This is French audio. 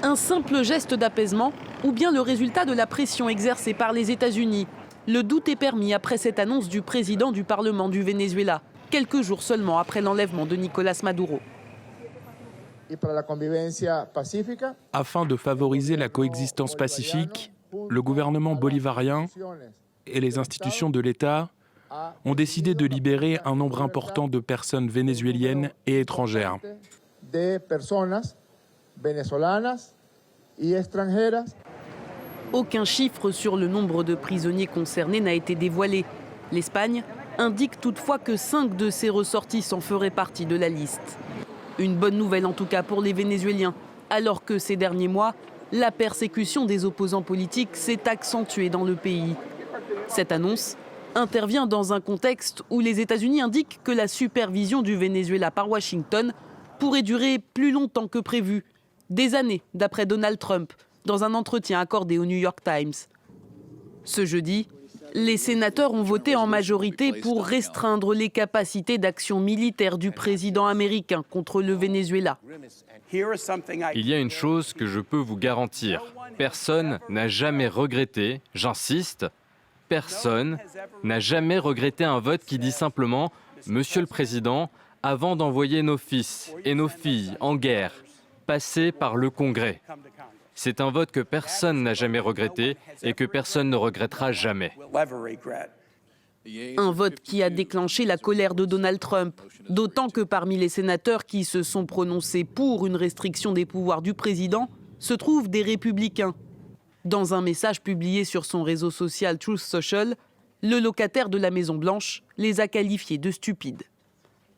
Un simple geste d'apaisement ou bien le résultat de la pression exercée par les États-Unis? Le doute est permis après cette annonce du président du Parlement du Venezuela, quelques jours seulement après l'enlèvement de Nicolás Maduro. Afin de favoriser la coexistence pacifique, le gouvernement bolivarien et les institutions de l'État ont décidé de libérer un nombre important de personnes vénézuéliennes et étrangères. Aucun chiffre sur le nombre de prisonniers concernés n'a été dévoilé. L'Espagne indique toutefois que 5 de ses ressortissants feraient partie de la liste. Une bonne nouvelle en tout cas pour les Vénézuéliens, alors que ces derniers mois, la persécution des opposants politiques s'est accentuée dans le pays. Cette annonce intervient dans un contexte où les États-Unis indiquent que la supervision du Venezuela par Washington pourrait durer plus longtemps que prévu. Des années d'après Donald Trump, dans un entretien accordé au New York Times. Ce jeudi, les sénateurs ont voté en majorité pour restreindre les capacités d'action militaire du président américain contre le Venezuela. Il y a une chose que je peux vous garantir. Personne n'a jamais regretté, j'insiste, personne n'a jamais regretté un vote qui dit simplement « Monsieur le Président, avant d'envoyer nos fils et nos filles en guerre, passez par le Congrès ». C'est un vote que personne n'a jamais regretté et que personne ne regrettera jamais. Un vote qui a déclenché la colère de Donald Trump, d'autant que parmi les sénateurs qui se sont prononcés pour une restriction des pouvoirs du président se trouvent des républicains. Dans un message publié sur son réseau social Truth Social, le locataire de la Maison-Blanche les a qualifiés de stupides.